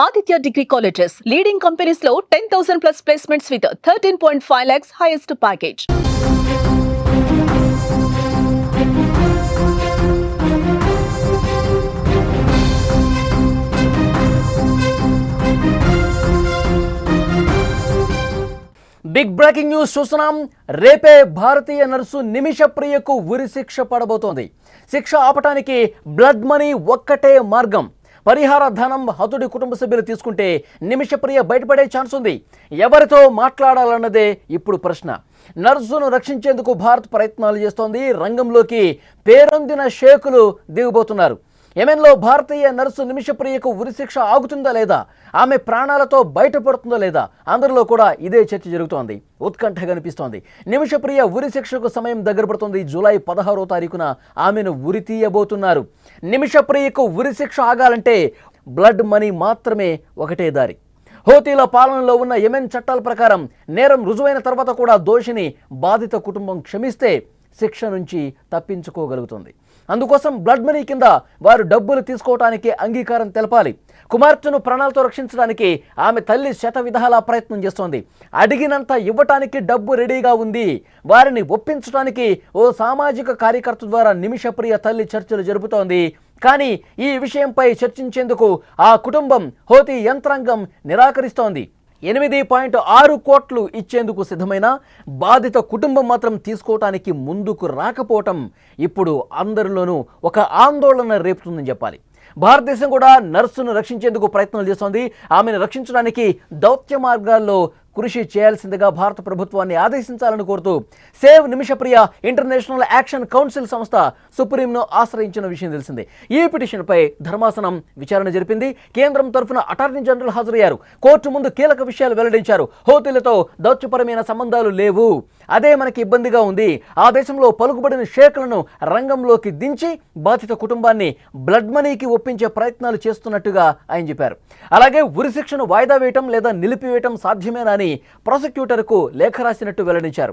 Aditya Degree Colleges, leading companies lo 10,000 plus placements with 13.5 lakhs highest package. Big breaking news చూస్తున్నాం. రేపే భారతీయ nurse నిమిష ప్రియకు ఉరి శిక్ష పడబోతోంది. శిక్ష ఆపటానికి blood money ఒక్కటే మార్గం. పరిహార ధనం హతుడి కుటుంబ సభ్యులు తీసుకుంటే నిమిష ప్రియ బయటపడే ఛాన్స్ ఉంది. ఎవరితో మాట్లాడాలన్నదే ఇప్పుడు ప్రశ్న. నర్సును రక్షించేందుకు భారత్ ప్రయత్నాలు చేస్తోంది. రంగంలోకి పేరొందిన షేకులు దిగబోతున్నారు. యెమెన్లో భారతీయ నర్సు నిమిషప్రియకు ఉరిశిక్ష ఆగుతుందా లేదా, ఆమె ప్రాణాలతో బయటపడుతుందా లేదా, అందరిలో కూడా ఇదే చర్చ జరుగుతోంది. ఉత్కంఠ కనిపిస్తోంది. నిమిషప్రియ ఉరిశిక్షకు సమయం దగ్గర పడుతుంది. జూలై 16వ తారీఖున ఆమెను ఉరి తీయబోతున్నారు. నిమిషప్రియకు ఉరిశిక్ష ఆగాలంటే బ్లడ్ మనీ మాత్రమే ఒకటే దారి. హూతీల పాలనలో ఉన్న యెమెన్ చట్టాల ప్రకారం నేరం రుజువైన తర్వాత కూడా దోషిని బాధిత కుటుంబం క్షమిస్తే శిక్ష నుంచి తప్పించుకోగలుగుతుంది. అందుకోసం బ్లడ్ మనీ కింద వారు డబ్బులు తీసుకోవడానికి అంగీకారం తెలపాలి. కుమార్తెను ప్రాణాలతో రక్షించడానికి ఆమె తల్లి శత విధాలా ప్రయత్నం చేస్తోంది. అడిగినంత ఇవ్వటానికి డబ్బు రెడీగా ఉంది. వారిని ఒప్పించడానికి ఓ సామాజిక కార్యకర్త ద్వారా నిమిషప్రియ తల్లి చర్చలు జరుపుతోంది. కానీ ఈ విషయంపై చర్చించేందుకు ఆ కుటుంబం హూతీ యంత్రాంగం నిరాకరిస్తోంది. 8.6 కోట్లు ఇచ్చేందుకు సిద్ధమైన బాధిత కుటుంబం మాత్రం తీసుకోవటానికి ముందుకు రాకపోవటం ఇప్పుడు అందరిలోనూ ఒక ఆందోళన రేపుతుందని చెప్పాలి. భారతదేశం కూడా నర్సును రక్షించేందుకు ప్రయత్నాలు చేస్తోంది. ఆమెను రక్షించడానికి దౌత్య మార్గాల్లో కృషి చేయాల్సిందిగా భారత ప్రభుత్వాన్ని ఆదేశించాలని కోరుతూ save Nimishapriya international action council సంస్థ సుప్రీంను ఆశ్రయించిన విషయం తెలిసిందే. ఈ పిటిషన్పై ధర్మాసనం విచారణ జరిపింది. కేంద్రం తరఫున అటార్నీ జనరల్ హాజరయ్యారు. కోర్టు ముందు కీలక విషయాలు వెల్లడించారు. హూతీలతో దౌత్యపరమైన సంబంధాలు లేవు, అదే మనకి ఇబ్బందిగా ఉంది. ఆ దేశంలో పలుకుబడిన షేకులను రంగంలోకి దించి బాధిత కుటుంబాన్ని బ్లడ్ మనీకి ఒప్పించే ప్రయత్నాలు చేస్తున్నట్టుగా ఆయన చెప్పారు. అలాగే ఉరిశిక్షను వాయిదా వేయటం లేదా నిలిపివేయటం సాధ్యమేనా అని ప్రాసిక్యూటర్కు లేఖ రాసినట్టు వెల్లడించారు.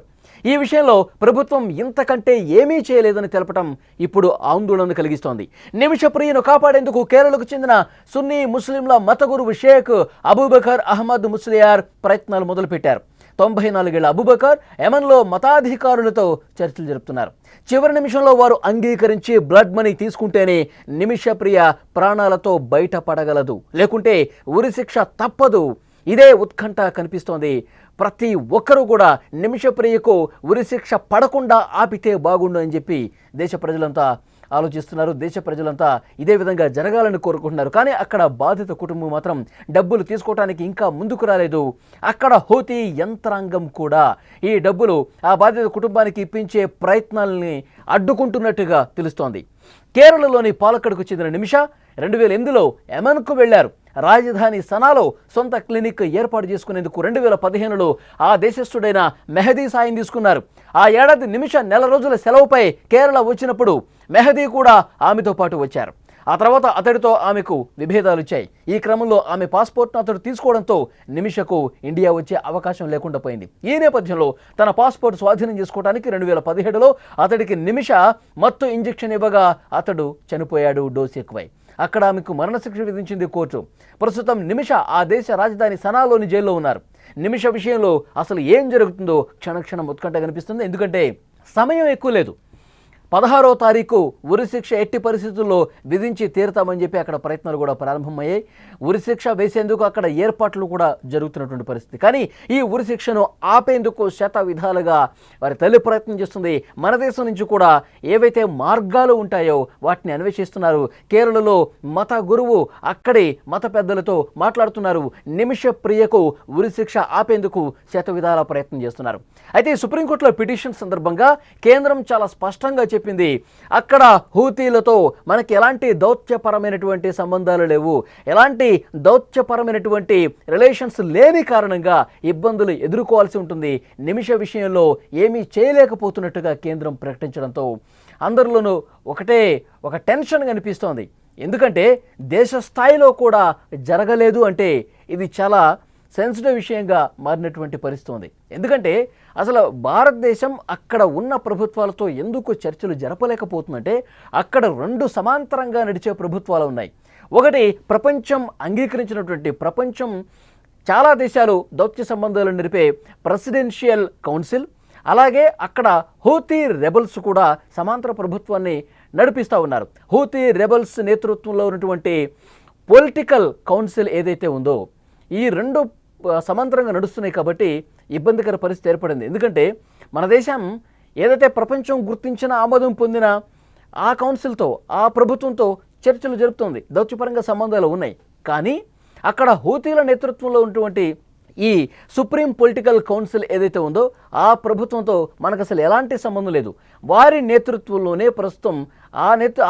ఈ విషయంలో ప్రభుత్వం ఇంతకంటే ఏమీ చేయలేదని తెలపడం ఇప్పుడు ఆందోళన కలిగిస్తోంది. నిమిషప్రియను కాపాడేందుకు కేరళకు చెందిన సున్నీ ముస్లింల మత గురువు షేక్ అబూబకర్ అహ్మద్ ముస్లియార్ ప్రయత్నాలు మొదలుపెట్టారు. 94 ఏళ్ల అబూబకర్ యెమెన్లో మతాధికారులతో చర్చలు జరుపుతున్నారు. చివరి నిమిషంలో వారు అంగీకరించి బ్లడ్ మనీ తీసుకుంటేనే నిమిషప్రియ ప్రాణాలతో బయటపడగలదు, లేకుంటే ఉరిశిక్ష తప్పదు. ఇదే ఉత్కంఠ కనిపిస్తోంది. ప్రతి ఒక్కరూ కూడా నిమిషప్రియకు ఉరిశిక్ష పడకుండా ఆపితే బాగుండు అని చెప్పి దేశ ప్రజలంతా ఆలోచిస్తున్నారు. దేశ ప్రజలంతా ఇదే విధంగా జరగాలని కోరుకుంటున్నారు. కానీ అక్కడ బాధిత కుటుంబం మాత్రం డబ్బులు తీసుకోవడానికి ఇంకా ముందుకు రాలేదు. అక్కడ హూతీ యంత్రాంగం కూడా ఈ డబ్బులు ఆ బాధిత కుటుంబానికి ఇప్పించే ప్రయత్నాలని అడ్డుకుంటున్నట్టుగా తెలుస్తోంది. కేరళలోని పాలక్కడకు చెందిన నిమిష 2008లో యెమెన్కు వెళ్లారు. రాజధాని సనాలో సొంత క్లినిక్ ఏర్పాటు చేసుకునేందుకు 2015లో ఆ దేశస్థుడైన మెహదీ సాయం తీసుకున్నారు. ఆ ఏడాది నిమిష నెల రోజుల సెలవుపై కేరళ వచ్చినప్పుడు మెహదీ కూడా ఆమెతో పాటు వచ్చారు. ఆ తర్వాత అతడితో ఆమెకు విభేదాలు వచ్చాయి. ఈ క్రమంలో ఆమె పాస్పోర్ట్ను అతడు తీసుకోవడంతో నిమిషకు ఇండియా వచ్చే అవకాశం లేకుండా పోయింది. ఈ నేపథ్యంలో తన పాస్పోర్ట్ స్వాధీనం చేసుకోవడానికి 2017లో అతడికి నిమిష మత్తు ఇంజెక్షన్ ఇవ్వగా అతడు చనిపోయాడు, డోసు ఎక్కువై. అక్కడ ఆమెకు మరణశిక్ష విధించింది కోర్టు. ప్రస్తుతం నిమిష ఆ దేశ రాజధాని సనాలోని జైల్లో ఉన్నారు. నిమిష విషయంలో అసలు ఏం జరుగుతుందో క్షణక్షణం ఉత్కంఠ కనిపిస్తుంది. ఎందుకంటే సమయం ఎక్కువ లేదు. 16వ తారీఖు ఉరిశిక్ష ఎట్టి పరిస్థితుల్లో విధించి తీరుతామని చెప్పి అక్కడ ప్రయత్నాలు కూడా ప్రారంభమయ్యాయి. ఉరిశిక్ష వేసేందుకు అక్కడ ఏర్పాట్లు కూడా జరుగుతున్నటువంటి పరిస్థితి. కానీ ఈ ఉరిశిక్షను ఆపేందుకు శత విధాలుగా వారి తల్లి ప్రయత్నం చేస్తుంది. మన దేశం నుంచి కూడా ఏవైతే మార్గాలు ఉంటాయో వాటిని అన్వేషిస్తున్నారు. కేరళలో మత గురువు అక్కడి మత పెద్దలతో మాట్లాడుతున్నారు. నిమిషప్రియకు ఉరిశిక్ష ఆపేందుకు శత విధాల ప్రయత్నం చేస్తున్నారు. అయితే సుప్రీంకోర్టులో పిటిషన్ సందర్భంగా కేంద్రం చాలా స్పష్టంగా చెప్పింది, అక్కడ హూతీలతో మనకి ఎలాంటి దౌత్యపరమైనటువంటి సంబంధాలు లేవు, ఎలాంటి దౌత్యపరమైనటువంటి రిలేషన్స్ లేని కారణంగా ఇబ్బందులు ఎదుర్కోవాల్సి ఉంటుంది. నిమిష విషయంలో ఏమీ చేయలేకపోతున్నట్టుగా కేంద్రం ప్రకటించడంతో అందరిలోనూ ఒక టెన్షన్ కనిపిస్తోంది. ఎందుకంటే దేశ స్థాయిలో కూడా జరగలేదు అంటే ఇది చాలా సెన్సిటివ్ విషయంగా మారినటువంటి పరిస్థితి ఉంది. ఎందుకంటే అసలు భారతదేశం అక్కడ ఉన్న ప్రభుత్వాలతో ఎందుకు చర్చలు జరపలేకపోతుందంటే అక్కడ రెండు సమాంతరంగా నడిచే ప్రభుత్వాలు ఉన్నాయి. ఒకటి ప్రపంచం అంగీకరించినటువంటి ప్రపంచం చాలా దేశాలు దౌత్య సంబంధాలు నిలిపే ప్రెసిడెన్షియల్ కౌన్సిల్, అలాగే అక్కడ హూతీ రెబల్స్ కూడా సమాంతర ప్రభుత్వాన్ని నడిపిస్తూ ఉన్నారు. హూతీ రెబల్స్ నేతృత్వంలో ఉన్నటువంటి పొలిటికల్ కౌన్సిల్ ఏదైతే ఉందో ఈ రెండు సమాంతరంగా నడుస్తున్నాయి కాబట్టి ఇబ్బందికర పరిస్థితి ఏర్పడింది. ఎందుకంటే మన దేశం ఏదైతే ప్రపంచం గుర్తించిన ఆమోదం పొందిన ఆ కౌన్సిల్తో ఆ ప్రభుత్వంతో చర్చలు జరుపుతోంది, దౌత్యపరంగా సంబంధాలు ఉన్నాయి. కానీ అక్కడ హూతీల నేతృత్వంలో ఉన్నటువంటి ఈ సుప్రీం పొలిటికల్ కౌన్సిల్ ఏదైతే ఉందో ఆ ప్రభుత్వంతో మనకు అసలు ఎలాంటి సంబంధం లేదు. వారి నేతృత్వంలోనే ప్రస్తుతం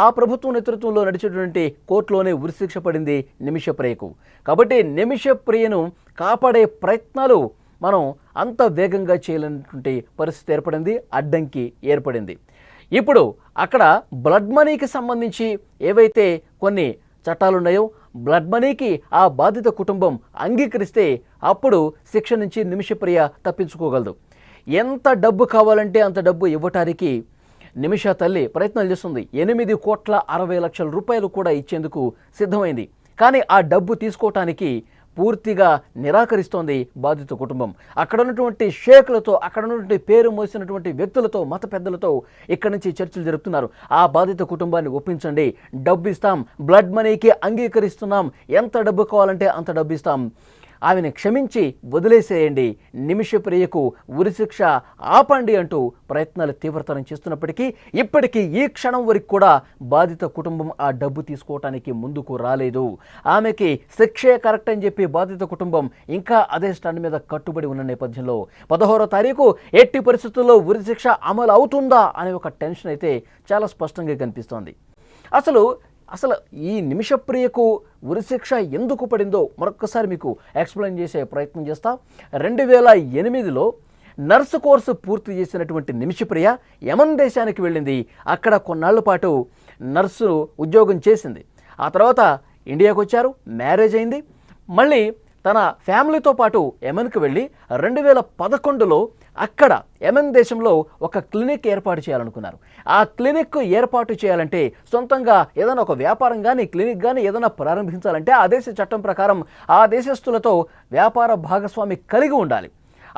ఆ ప్రభుత్వం నేతృత్వంలో నడిచేటువంటి కోర్టులోనే ఉరిశిక్ష పడింది నిమిషప్రియకు. కాబట్టి నిమిషప్రియను కాపాడే ప్రయత్నాలు మనం అంత వేగంగా చేయలేనటువంటి పరిస్థితి ఏర్పడింది, అడ్డంకి ఏర్పడింది. ఇప్పుడు అక్కడ బ్లడ్ మనీకి సంబంధించి ఏవైతే కొన్ని చట్టాలు ఉన్నాయో బ్లడ్ మనీకి ఆ బాధిత కుటుంబం అంగీకరిస్తే అప్పుడు శిక్ష నుంచి నిమిషప్రియ తప్పించుకోగలదు. ఎంత డబ్బు కావాలంటే అంత డబ్బు ఇవ్వటానికి నిమిష తల్లి ప్రయత్నాలు చేస్తుంది. 8,60,00,000 రూపాయలు కూడా ఇచ్చేందుకు సిద్ధమైంది. కానీ ఆ డబ్బు తీసుకోవటానికి పూర్తిగా నిరాకరిస్తోంది బాధిత కుటుంబం. అక్కడ ఉన్నటువంటి షేకులతో, అక్కడ ఉన్నటువంటి పేరు మోసినటువంటి వ్యక్తులతో, మత పెద్దలతో ఇక్కడి నుంచి చర్చలు జరుపుతున్నారు. ఆ బాధిత కుటుంబాన్ని ఒప్పించండి, డబ్బు ఇస్తాం, బ్లడ్ మనీకి అంగీకరిస్తున్నాం, ఎంత డబ్బు కావాలంటే అంత డబ్బు ఇస్తాం, ఆమెను క్షమించి వదిలేసేయండి, నిమిషప్రియకు ఉరిశిక్ష ఆపండి అంటూ ప్రయత్నాలు తీవ్రతరం చేస్తున్నప్పటికీ ఇప్పటికీ ఈ క్షణం వరకు కూడా బాధిత కుటుంబం ఆ డబ్బు తీసుకోవటానికి ముందుకు రాలేదు. ఆమెకి శిక్షే కరెక్ట్ అని చెప్పి బాధిత కుటుంబం ఇంకా అదే స్టాండ్ మీద కట్టుబడి ఉన్న నేపథ్యంలో 16వ తారీఖు ఎట్టి పరిస్థితుల్లో ఉరిశిక్ష అమలు అవుతుందా అనే ఒక టెన్షన్ అయితే చాలా స్పష్టంగా కనిపిస్తోంది. అసలు ఈ నిమిషప్రియకు ఉరిశిక్ష ఎందుకు పడిందో మరొక్కసారి మీకు ఎక్స్ప్లెయిన్ చేసే ప్రయత్నం చేస్తా. 2008లో నర్సు కోర్సు పూర్తి చేసినటువంటి నిమిషప్రియ యమన్ దేశానికి వెళ్ళింది. అక్కడ కొన్నాళ్ల పాటు నర్సు ఉద్యోగం చేసింది. ఆ తర్వాత ఇండియాకు వచ్చారు, మ్యారేజ్ అయింది. మళ్ళీ తన ఫ్యామిలీతో పాటు యమన్కి వెళ్ళి 2011లో అక్కడ యమన్ దేశంలో ఒక క్లినిక్ ఏర్పాటు చేయాలనుకున్నారు. ఆ క్లినిక్ ఏర్పాటు చేయాలంటే సొంతంగా ఏదైనా ఒక వ్యాపారం కానీ క్లినిక్ కానీ ఏదైనా ప్రారంభించాలంటే ఆ దేశ చట్టం ప్రకారం ఆ దేశస్తులతో వ్యాపార భాగస్వామి కలిగి ఉండాలి.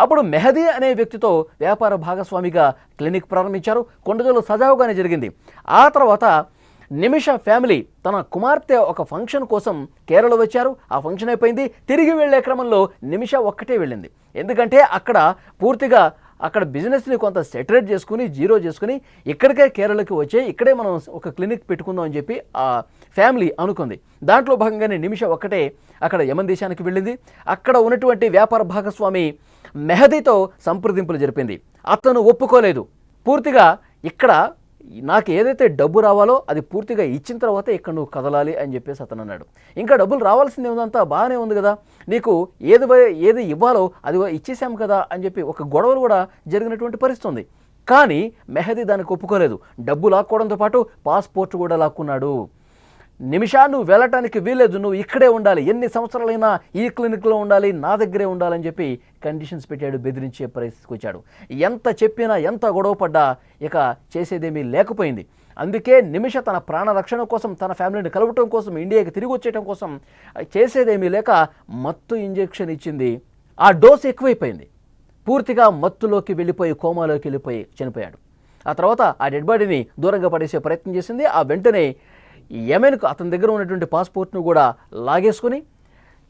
అప్పుడు మెహదీ అనే వ్యక్తితో వ్యాపార భాగస్వామిగా క్లినిక్ ప్రారంభించారు. కొన్ని రోజులు సజావుగానే జరిగింది. ఆ తర్వాత నిమిష ఫ్యామిలీ తన కుమార్తె ఒక ఫంక్షన్ కోసం కేరళ వచ్చారు. ఆ ఫంక్షన్ అయిపోయింది. తిరిగి వెళ్లే క్రమంలో నిమిష ఒక్కటే వెళ్ళింది. ఎందుకంటే పూర్తిగా అక్కడ బిజినెస్ని కొంత సెటరేట్ చేసుకుని జీరో చేసుకుని ఇక్కడికే కేరళకి వచ్చే ఇక్కడే మనం ఒక క్లినిక్ పెట్టుకుందాం అని చెప్పి ఆ ఫ్యామిలీ అనుకుంది. దాంట్లో భాగంగానే నిమిష ఒక్కటే అక్కడ యమన్ దేశానికి వెళ్ళింది. అక్కడ ఉన్నటువంటి వ్యాపార భాగస్వామి మెహదీతో సంప్రదింపులు జరిపింది. అతను ఒప్పుకోలేదు. పూర్తిగా ఇక్కడ నాకు ఏదైతే డబ్బు రావాలో అది పూర్తిగా ఇచ్చిన తర్వాత ఇక్కడ నువ్వు కదలాలి అని చెప్పేసి అతను అన్నాడు. ఇంకా డబ్బులు రావాల్సిందే ఉందంతా బాగానే ఉంది కదా, నీకు ఏది ఇవ్వాలో అది ఇచ్చేసాం కదా అని చెప్పి ఒక గొడవలు కూడా జరిగినటువంటి పరిస్థితి ఉంది. కానీ మెహదీ దానికి ఒప్పుకోలేదు. డబ్బు లాక్కోవడంతో పాటు పాస్పోర్ట్ కూడా లాక్కున్నాడు. నిమిషా నువ్వు వెళ్ళటానికి వీలేదు, నువ్వు ఇక్కడే ఉండాలి, ఎన్ని సంవత్సరాలైనా ఈ క్లినిక్లో ఉండాలి, నా దగ్గరే ఉండాలని చెప్పి కండిషన్స్ పెట్టాడు, బెదిరించే పరిస్థితికి వచ్చాడు. ఎంత చెప్పినా ఎంత గొడవ పడ్డా ఇక చేసేదేమీ లేకపోయింది. అందుకే నిమిష తన ప్రాణ రక్షణ కోసం, తన ఫ్యామిలీని కలవటం కోసం, ఇండియాకి తిరిగి వచ్చేయడం కోసం చేసేదేమీ లేక మత్తు ఇంజెక్షన్ ఇచ్చింది. ఆ డోస్ ఎక్కువైపోయింది. పూర్తిగా మత్తులోకి వెళ్ళిపోయి కోమాలోకి వెళ్ళిపోయి చనిపోయాడు. ఆ తర్వాత ఆ డెడ్ బాడీని దూరంగా పడేసే ప్రయత్నం చేసింది. ఆ వెంటనే యెమెన్కు అతని దగ్గర ఉన్నటువంటి పాస్పోర్ట్ను కూడా లాగేసుకుని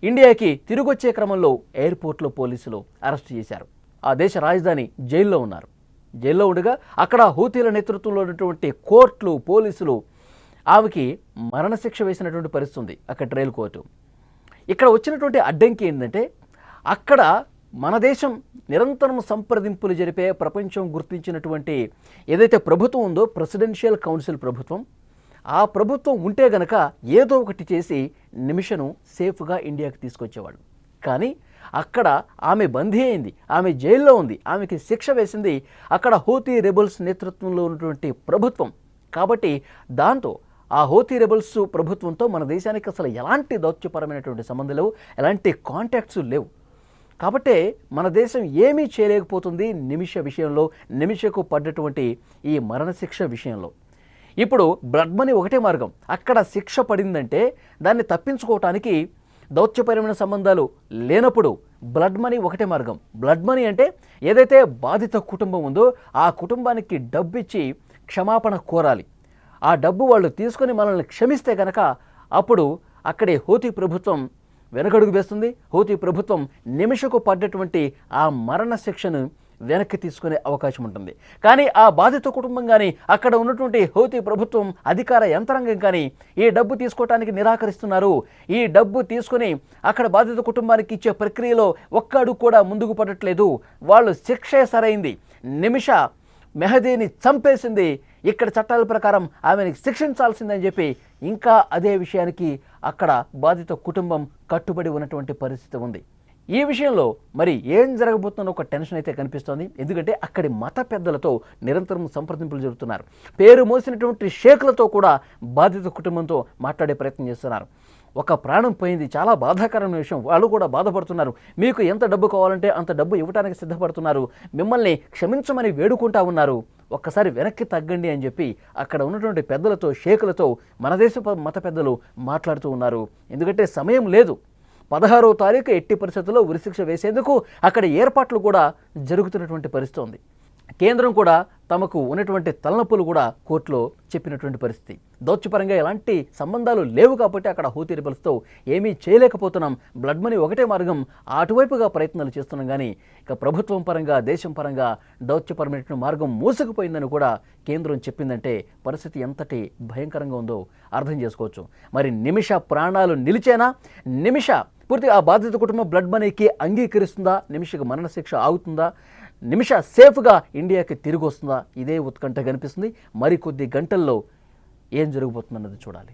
ఇండియాకి తిరిగి వచ్చే క్రమంలో ఎయిర్పోర్ట్లో పోలీసులు అరెస్ట్ చేశారు. ఆ దేశ రాజధాని జైల్లో ఉన్నారు. జైల్లో ఉండగా అక్కడ హూతీల నేతృత్వంలో ఉన్నటువంటి కోర్టులు, పోలీసులు ఆమెకి మరణశిక్ష వేసినటువంటి పరిస్థితి ఉంది అక్కడ ట్రయల్ కోర్టు. ఇక్కడ వచ్చినటువంటి అడ్డంకి ఏంటంటే అక్కడ మన దేశం నిరంతరం సంప్రదింపులు జరిపే ప్రపంచం గుర్తించినటువంటి ఏదైతే ప్రభుత్వం ఉందో ప్రెసిడెన్షియల్ కౌన్సిల్ ప్రభుత్వం, ఆ ప్రభుత్వం ఉంటే గనక ఏదో ఒకటి చేసి నిమిషను సేఫ్గా ఇండియాకి తీసుకొచ్చేవాడు. కానీ అక్కడ ఆమె బందీ అయింది, ఆమె జైల్లో ఉంది, ఆమెకి శిక్ష వేసింది అక్కడ హూతీ రెబల్స్ నేతృత్వంలో ఉన్నటువంటి ప్రభుత్వం. కాబట్టి దాంతో ఆ హూతీ రెబల్స్ ప్రభుత్వంతో మన దేశానికి అసలు ఎలాంటి దౌత్యపరమైనటువంటి సంబంధం లేవు, ఎలాంటి కాంటాక్ట్స్ లేవు. కాబట్టి మన దేశం ఏమీ చేయలేకపోతుంది నిమిష విషయంలో, నిమిషకు పడ్డటువంటి ఈ మరణశిక్ష విషయంలో. ఇప్పుడు బ్లడ్ మనీ ఒకటే మార్గం. అక్కడ శిక్ష పడిందంటే దాన్ని తప్పించుకోవటానికి దౌత్యపరమైన సంబంధాలు లేనప్పుడు బ్లడ్ మనీ ఒకటే మార్గం. బ్లడ్ మనీ అంటే ఏదైతే బాధిత కుటుంబం ఉందో ఆ కుటుంబానికి డబ్బు ఇచ్చి క్షమాపణ కోరాలి. ఆ డబ్బు వాళ్ళు తీసుకొని మనల్ని క్షమిస్తే కనుక అప్పుడు అక్కడే హూతీ ప్రభుత్వం వెనకడుగు వేస్తుంది. హూతీ ప్రభుత్వం నిమిషకు పడ్డటువంటి ఆ మరణ శిక్షను వెనక్కి తీసుకునే అవకాశం ఉంటుంది. కానీ ఆ బాధిత కుటుంబం కానీ అక్కడ ఉన్నటువంటి హూతీ ప్రభుత్వం అధికార యంత్రాంగం కానీ ఈ డబ్బు తీసుకోవటానికి నిరాకరిస్తున్నారు. ఈ డబ్బు తీసుకుని అక్కడ బాధిత కుటుంబానికి ఇచ్చే ప్రక్రియలో ఒక్క అడుగు కూడా ముందుకు పడట్లేదు. వాళ్ళు శిక్షే సరైంది. నిమిష మెహదీని చంపేసింది, ఇక్కడ చట్టాల ప్రకారం ఆమెను శిక్షించాల్సిందని చెప్పి ఇంకా అదే విషయానికి అక్కడ బాధిత కుటుంబం కట్టుబడి ఉన్నటువంటి పరిస్థితి ఉంది. ఈ విషయంలో మరి ఏం జరగబోతుందో ఒక టెన్షన్ అయితే కనిపిస్తోంది. ఎందుకంటే అక్కడి మత పెద్దలతో నిరంతరం సంప్రదింపులు జరుగుతున్నారు. పేరు మోసినటువంటి షేకులతో కూడా బాధిత కుటుంబంతో మాట్లాడే ప్రయత్నం చేస్తున్నారు. ఒక ప్రాణం పోయింది, చాలా బాధాకరమైన విషయం. వాళ్ళు కూడా బాధపడుతున్నారు. మీకు ఎంత డబ్బు కావాలంటే అంత డబ్బు ఇవ్వడానికి సిద్ధపడుతున్నారు. మిమ్మల్ని క్షమించమని వేడుకుంటా ఉన్నారు. ఒక్కసారి వెనక్కి తగ్గండి అని చెప్పి అక్కడ ఉన్నటువంటి పెద్దలతో షేకులతో మన దేశ మత పెద్దలు మాట్లాడుతూ ఉన్నారు. ఎందుకంటే సమయం లేదు. 16వ తారీఖు ఎట్టి పరిస్థితుల్లో ఉరిశిక్ష వేసేందుకు అక్కడ ఏర్పాట్లు కూడా జరుగుతున్నటువంటి పరిస్థితి ఉంది. కేంద్రం కూడా తమకు ఉన్నటువంటి తలనొప్పులు కూడా కోర్టులో చెప్పినటువంటి పరిస్థితి. దౌత్యపరంగా ఎలాంటి సంబంధాలు లేవు కాబట్టి అక్కడ హూతీ రెబల్స్తో ఏమీ చేయలేకపోతున్నాం. బ్లడ్ మనీ ఒకటే మార్గం, అటువైపుగా ప్రయత్నాలు చేస్తున్నాం. కానీ ఇక ప్రభుత్వం పరంగా దేశం పరంగా దౌత్యపరమైన మార్గం మూసుకుపోయిందని కూడా కేంద్రం చెప్పిందంటే పరిస్థితి ఎంతటి భయంకరంగా ఉందో అర్థం చేసుకోవచ్చు. మరి నిమిష ప్రాణాలు నిలిచేనా? నిమిష పూర్తిగా ఆ బాధిత కుటుంబం బ్లడ్ మనీకి అంగీకరిస్తుందా? నిమిషకు మరణశిక్ష ఆగుతుందా? నిమిష సేఫ్గా ఇండియాకి తిరిగి వస్తుందా? ఇదే ఉత్కంఠ కనిపిస్తుంది. మరికొద్ది గంటల్లో ఏం జరగబోతుందన్నది చూడాలి.